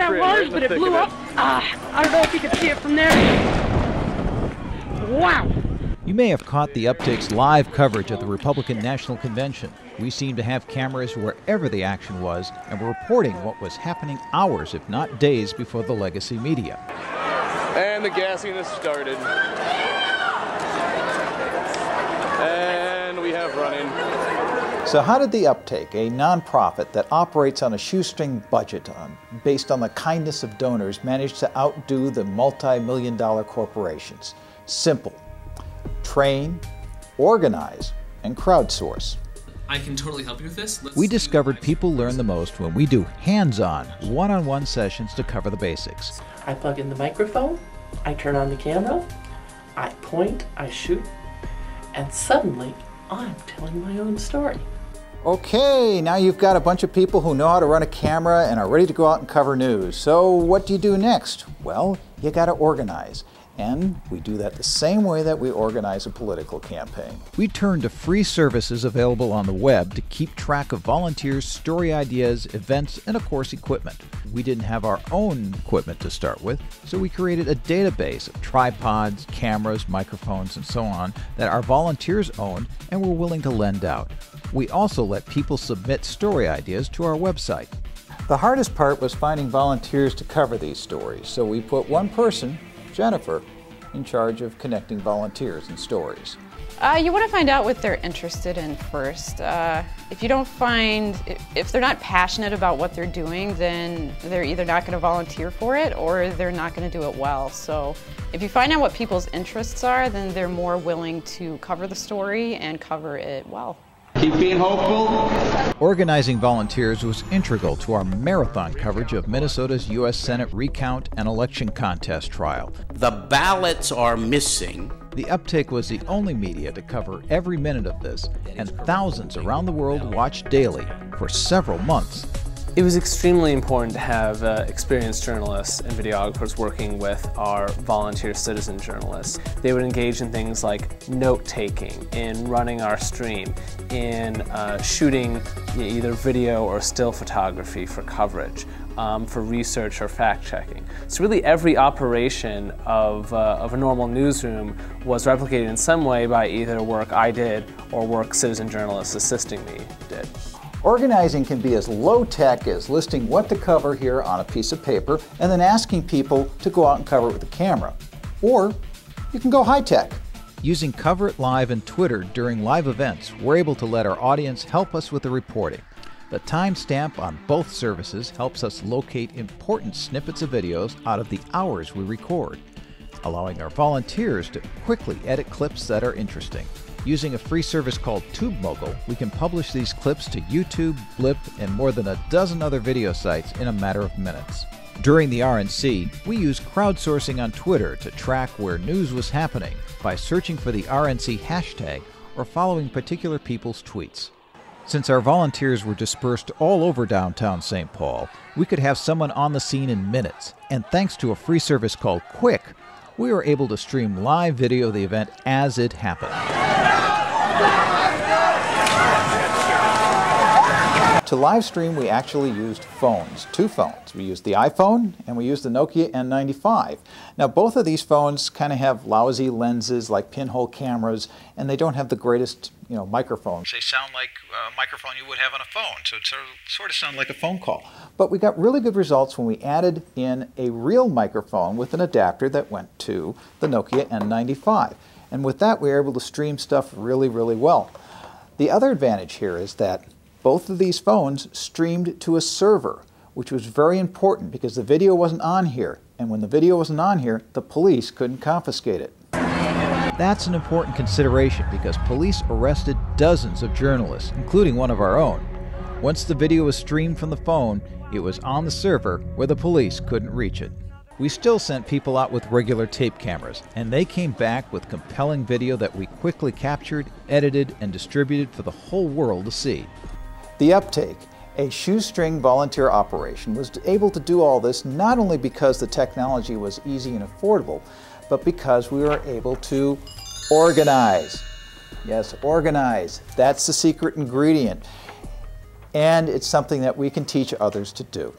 that was, but it blew up. I don't know if you can see it from there. Wow. You may have caught the UpTake's live coverage of the Republican National Convention. We seemed to have cameras wherever the action was and were reporting what was happening hours, if not days, before the legacy media. And the gassing has started. And we have running. So how did the UpTake, a nonprofit that operates on a shoestring budget based on the kindness of donors, manage to outdo the multi-million-dollar corporations? Simple. Train, organize, and crowdsource. I can totally help you with this. We discovered people learn the most when we do hands-on, one-on-one sessions to cover the basics. I plug in the microphone, I turn on the camera, I point, I shoot, and suddenly I'm telling my own story. Okay, now you've got a bunch of people who know how to run a camera and are ready to go out and cover news. So what do you do next? Well, you got to organize. And we do that the same way that we organize a political campaign. We turn to free services available on the web to keep track of volunteers, story ideas, events, and of course equipment. We didn't have our own equipment to start with, so we created a database of tripods, cameras, microphones, and so on that our volunteers owned and were willing to lend out. We also let people submit story ideas to our website. The hardest part was finding volunteers to cover these stories, so we put one person, Jennifer, in charge of connecting volunteers and stories. You want to find out what they're interested in first. If they're not passionate about what they're doing, then they're either not going to volunteer for it or they're not going to do it well. So if you find out what people's interests are, then they're more willing to cover the story and cover it well. Keep being hopeful. Organizing volunteers was integral to our marathon coverage of Minnesota's U.S. Senate recount and election contest trial. The ballots are missing. The UpTake was the only media to cover every minute of this, and thousands around the world watched daily for several months. It was extremely important to have experienced journalists and videographers working with our volunteer citizen journalists. They would engage in things like note-taking, in running our stream, in shooting either video or still photography for coverage, for research or fact-checking. So really every operation of a normal newsroom was replicated in some way by either work I did or work citizen journalists assisting me did. Organizing can be as low-tech as listing what to cover here on a piece of paper and then asking people to go out and cover it with a camera. Or you can go high-tech. Using Cover It Live and Twitter during live events, we're able to let our audience help us with the reporting. The timestamp on both services helps us locate important snippets of videos out of the hours we record, allowing our volunteers to quickly edit clips that are interesting. Using a free service called TubeMogul, we can publish these clips to YouTube, Blip, and more than a dozen other video sites in a matter of minutes. During the RNC, we used crowdsourcing on Twitter to track where news was happening by searching for the RNC hashtag or following particular people's tweets. Since our volunteers were dispersed all over downtown St. Paul, we could have someone on the scene in minutes, and thanks to a free service called Quick, we were able to stream live video of the event as it happened. To live stream, we actually used phones, two phones. We used the iPhone and we used the Nokia N95. Now both of these phones kind of have lousy lenses like pinhole cameras, and they don't have the greatest, microphones. They sound like a microphone you would have on a phone, so it sort of sound like a phone call. But we got really good results when we added in a real microphone with an adapter that went to the Nokia N95. And with that, we were able to stream stuff really, really well. The other advantage here is that both of these phones streamed to a server, which was very important because the video wasn't on here. And when the video wasn't on here, the police couldn't confiscate it. That's an important consideration because police arrested dozens of journalists, including one of our own. Once the video was streamed from the phone, it was on the server where the police couldn't reach it. We still sent people out with regular tape cameras, and they came back with compelling video that we quickly captured, edited, and distributed for the whole world to see. The UpTake, a shoestring volunteer operation, was able to do all this not only because the technology was easy and affordable, but because we were able to organize. Yes, organize. That's the secret ingredient. And it's something that we can teach others to do.